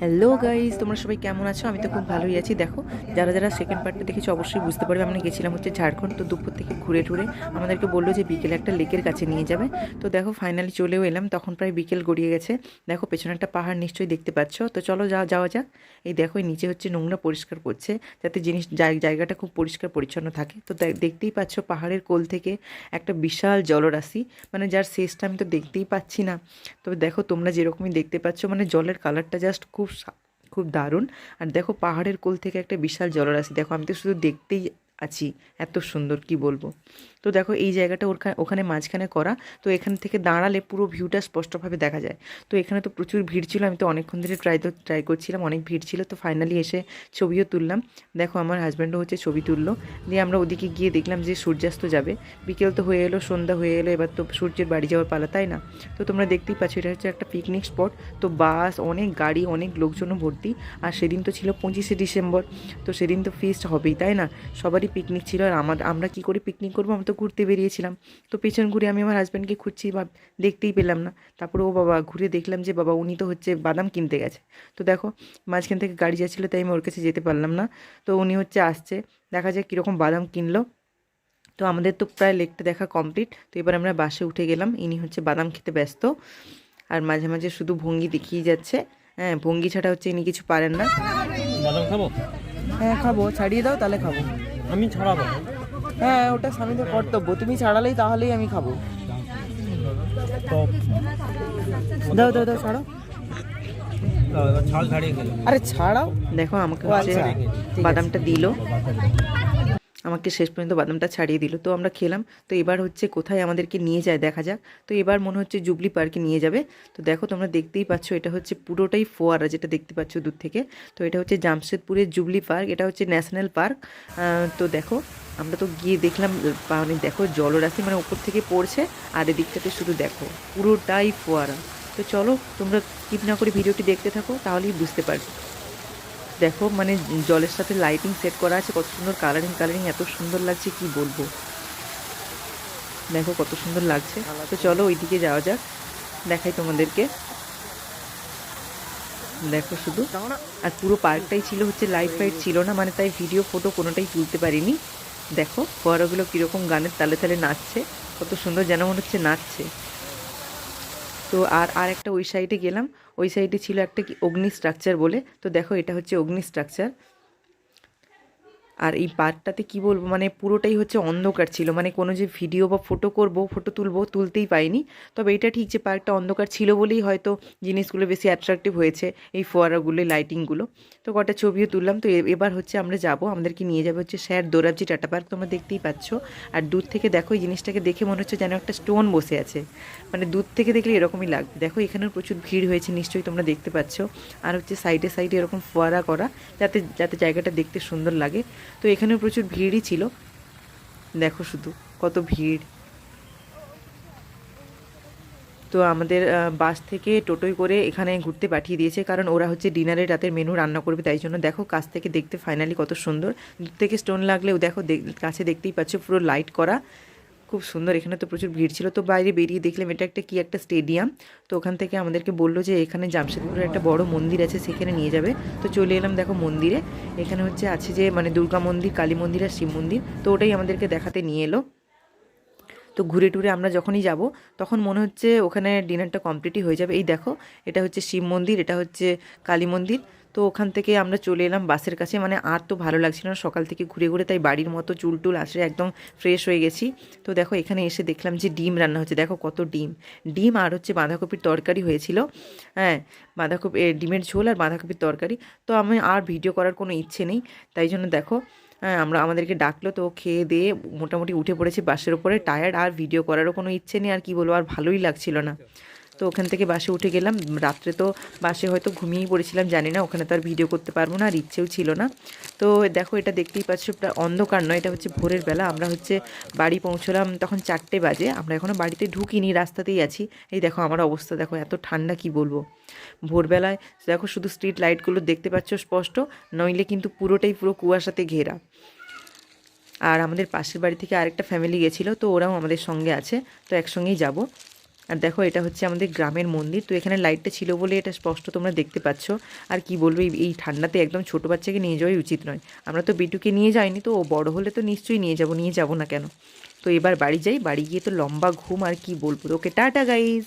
Hello guys, তোমরা সবাই কেমন আছো? আমি তো খুব ভালোই আছি। দেখো, যারা যারা সেকেন্ড পার্টটা দেখেছো অবশ্যই বুঝতে পারবে আমরা গেছিলাম হচ্ছে ঝাড়খণ্ড। তো দুপুর থেকে ঘুরে টুরে আমাদেরকে বললো যে বিকেলে একটা লেকের কাছে নিয়ে যাবে। তো দেখো ফাইনালি চলেও এলাম, তখন প্রায় বিকেল গড়িয়ে গেছে। দেখো পেছনে একটা পাহাড় নিশ্চয়ই দেখতে পাচ্ছ। তো চলো যাওয়া যাক। এই দেখো এই নিচে হচ্ছে নোংরা পরিষ্কার করছে, যাতে জায়গাটা খুব পরিষ্কার পরিচ্ছন্ন থাকে। তো দেখতেই পাচ্ছ পাহাড়ের কোল থেকে একটা বিশাল জলরাশি, মানে যার শেষটা আমি তো দেখতেই পাচ্ছি না। তবে দেখো তোমরা যেরকমই দেখতে পাচ্ছ, মানে জলের কালারটা জাস্ট খুব দারুণ। আর দেখো পাহাড়ের কোল থেকে একটা বিশাল জলরাশি, দেখো আমি তো শুধু দেখতেই আছি, এত সুন্দর কি বলবো। তো দেখো এই জায়গাটা ওখানে মাঝখানে করা। তো এখান থেকে দাঁড়ালে পুরো ভিউটা স্পষ্টভাবে দেখা যায়। তো এখানে তো প্রচুর ভিড় ছিল, আমি তো অনেকক্ষণ ধরে ট্রাই করছিলাম, অনেক ভিড় ছিল। তো ফাইনালি এসে ছবিও তুললাম। দেখো আমার হাজব্যান্ডও হচ্ছে ছবি তুললো। দিয়ে আমরা ওদিকে গিয়ে দেখলাম যে সূর্যাস্ত যাবে। বিকেল তো হয়ে এলো, সন্ধ্যা হয়ে এলো, এবার তো সূর্যের বাড়ি যাওয়ার পালা, তাই না? তো তোমরা দেখতেই পাচ্ছ এটা হচ্ছে একটা পিকনিক স্পট। তো বাস, অনেক গাড়ি, অনেক লোকজনও ভর্তি। আর সেদিন তো ছিল 25শে ডিসেম্বর। তো সেদিন তো ফিস্ট হবেই, তাই না? সবারই পিকনিক ছিল। আর আমরা কী করে পিকনিক করবো, আমরা তো ঘুরতে বেরিয়েছিলাম। তো পেছন ঘুরে আমি আমার হাজব্যান্ডকে খুঁজছি, বা দেখতেই পেলাম না। তারপরে ও বাবা, ঘুরে দেখলাম যে বাবা উনি তো হচ্ছে বাদাম কিনতে গেছে। তো দেখো মাঝখান থেকে গাড়ি যাচ্ছিলো, তাই আমি ওর কাছে যেতে পারলাম না। তো উনি হচ্ছে আসছে, দেখা যাক কীরকম বাদাম কিনলো। তো আমাদের তো প্রায় লেকটা দেখা কমপ্লিট। তো এবার আমরা বাসে উঠে গেলাম। ইনি হচ্ছে বাদাম খেতে ব্যস্ত, আর মাঝে মাঝে শুধু ভঙ্গি দেখিয়ে যাচ্ছে। হ্যাঁ, ভঙ্গি ছাড়া হচ্ছে ইনি কিছু পারেন না। বাদাম খাবো? হ্যাঁ খাবো, ছাড়িয়ে দাও তাহলে খাবো। আমি ছাড়াবো। হ্যাঁ ওটা স্বামীদের কর্তব্য, তুমি ছাড়ালেই তাহলেই আমি খাবো। তো দাও দাও দাও, ছাড়ো। এবার ছাল ছাড়িয়ে খেলাম। আরে ছাড়াও। দেখো আমাকে ও হচ্ছে আচ্ছা, ঠিক আছে। বাদামটা দিল, আমাকে শেষ পর্যন্ত বাদামটা ছাড়িয়ে দিল। তো আমরা খেলাম। তো এবার হচ্ছে কোথায় আমাদেরকে নিয়ে যায় দেখা যাক। তো এবার মনে হচ্ছে জুবলি পার্কে নিয়ে যাবে। তো দেখো তোমরা দেখতেই পাচ্ছ, এটা হচ্ছে পুরোটাই ফোয়ারা, যেটা দেখতে পাচ্ছ দূর থেকে। তো এটা হচ্ছে জামশেদপুরের জুবলি পার্ক, এটা হচ্ছে ন্যাশনাল পার্ক। তো দেখো আমরা তো গিয়ে দেখলাম, মানে দেখো জলরাশি মানে উপর থেকে পড়ছে, আর এদিকটাতে শুধু দেখো পুরোটাই ফোয়ারা। তো চলো তোমরা স্কিপ না করে ভিডিওটি দেখতে থাকো, তাহলেই বুঝতে পারবে। দেখো মানে জলের সাথে লাইটিং সেট করা আছে, কত সুন্দর কালারিং, এত সুন্দর লাগছে কি বলবো। দেখো কত সুন্দর লাগছে। তো চলো ওইদিকে যাওয়া যাক, দেখাই তোমাদেরকে। দেখো শুধু, আর পুরো পার্কটাই ছিল হচ্ছে লাইট ফাইট ছিল না, মানে তাই ভিডিও ফটো কোনোটাই তুলতে পারিনি। দেখো ফোয়ারাগুলো কীরকম গানের তালে তালে নাচছে, কত সুন্দর, যেন মনে হচ্ছে নাচছে। তো আর একটা ওই সাইডে গেলাম, ওই সাইডে ছিল একটা কি অগ্নি স্ট্রাকচার বলে। তো দেখো এটা হচ্ছে অগ্নি স্ট্রাকচার। আর এই পার্কটাতে কি বলবো, মানে পুরোটাই হচ্ছে অন্ধকার ছিল, মানে কোনো যে ভিডিও বা ফটো করব, ফটো তুলতেই পাইনি। তবে এটা ঠিক যে পার্কটা অন্ধকার ছিল বলেই হয়তো জিনিসগুলো বেশি অ্যাট্রাকটিভ হয়েছে, এই ফোয়ারাগুলো, লাইটিংগুলো। তো কটা ছবিও তুললাম। তো এবার হচ্ছে আমরা যাব, আমাদেরকে নিয়ে যাবে হচ্ছে স্যার দোরাবজি টাটা পার্ক, তোমরা দেখতেই পাচ্ছ। আর দূর থেকে দেখো এই জিনিসটাকে দেখে মনে হচ্ছে যেন একটা স্টোন বসে আছে, মানে দূর থেকে দেখলে এরকমই লাগবে। দেখো এখানেও প্রচুর ভিড় হয়েছে, নিশ্চয়ই তোমরা দেখতে পাচ্ছ। আর হচ্ছে সাইডে সাইডে এরকম ফোয়ারা করা, যাতে যাতে জায়গাটা দেখতে সুন্দর লাগে। তো এখানেও প্রচুর ভিড়ই ছিল, দেখো শুধু কত ভিড়। তো আমাদের বাস থেকে টোটোয় করে এখানে ঘুরতে পাঠিয়ে দিয়েছে, কারণ ওরা হচ্ছে ডিনারের রাতের মেনু রান্না করবে, তাই জন্য। দেখো কাছ থেকে দেখতে ফাইনালি কত সুন্দর, দূর থেকে স্টোন লাগলেও দেখো কাছে দেখতেই পাচ্ছ পুরো লাইট করা, খুব সুন্দর। এখানে তো প্রচুর ভিড় ছিল। তো বাইরে বেরিয়ে দেখলাম এটা একটা কি একটা স্টেডিয়াম। তো ওখান থেকে আমাদেরকে বললো যে এখানে জামশেদপুরের একটা বড় মন্দির আছে, সেখানে নিয়ে যাবে। তো চলে এলাম দেখো মন্দিরে। এখানে হচ্ছে আছে যে মানে দুর্গা মন্দির, কালী মন্দির আর শিব মন্দির। তো ওটাই আমাদেরকে দেখাতে নিয়ে এলো। তো ঘুরে টুরে আমরা যখনই যাব, তখন মনে হচ্ছে ওখানে ডিনারটা কমপ্লিটই হয়ে যাবে। এই দেখো এটা হচ্ছে শিব মন্দির, এটা হচ্ছে কালী মন্দির। তো ওখান থেকে আমরা চলে এলাম বাসের কাছে, মানে আর তো ভালো লাগছিল না সকাল থেকে ঘুরে ঘুরে, তাই বাড়ির মতো চুল টুল আসে একদম ফ্রেশ হয়ে গেছি। তো দেখো এখানে এসে দেখলাম যে ডিম রান্না হচ্ছে, দেখো কত ডিম, ডিম আর হচ্ছে বাঁধাকপির তরকারি হয়েছিল। হ্যাঁ, ডিমের ঝোল আর বাঁধাকপির তরকারি। তো আমি আর ভিডিও করার কোনো ইচ্ছে নেই, তাই জন্য দেখো হ্যাঁ আমাদেরকে ডাকলো। তো খেয়ে দিয়ে মোটামুটি উঠে পড়েছি বাসের ওপরে, টায়ার্ড, আর ভিডিও করারও কোনো ইচ্ছে নেই, আর কি বলবো, আর ভালোই লাগছিল না। তো ওখান থেকে বাসে উঠে গেলাম। রাত্রে তো বাসে হয়তো ঘুমিয়েই পড়েছিলাম, জানি না, ওখানে তো আর ভিডিও করতে পারবো না, আর ইচ্ছেও ছিল না। তো দেখো এটা দেখতেই পাচ্ছ, প্রায় অন্ধকার নয়, এটা হচ্ছে ভোরের বেলা। আমরা হচ্ছে বাড়ি পৌঁছলাম তখন 4টে বাজে, আমরা এখনও বাড়িতে ঢুকিনি, রাস্তাতেই আছি। এই দেখো আমার অবস্থা, দেখো এত ঠান্ডা কি বলবো। ভোরবেলায় দেখো শুধু স্ট্রিট লাইটগুলো দেখতে পাচ্ছ স্পষ্ট, নইলে কিন্তু পুরোটাই পুরো কুয়াশাতে ঘেরা। আর আমাদের পাশের বাড়ি থেকে আরেকটা ফ্যামিলি গেছিলো, তো ওরাও আমাদের সঙ্গে আছে, তো একসঙ্গেই যাব। আর দেখো এটা হচ্ছে আমাদের গ্রামের মন্দির, তো এখানে লাইটটা ছিল বলে এটা স্পষ্ট তোমরা দেখতে পাচ্ছ। আর কি বলবো, এই ঠান্ডাতে একদম ছোট বাচ্চাকে নিয়ে যাওয়াই উচিত নয়। আমরা তো বিটুকে নিয়ে যাইনি, তো ও বড় হলে তো নিশ্চয়ই নিয়ে যাব না কেন। তো এবার বাড়ি যাই, বাড়ি গিয়ে তো লম্বা ঘুম, আর কি বলবো। ওকে টাটা গাইস।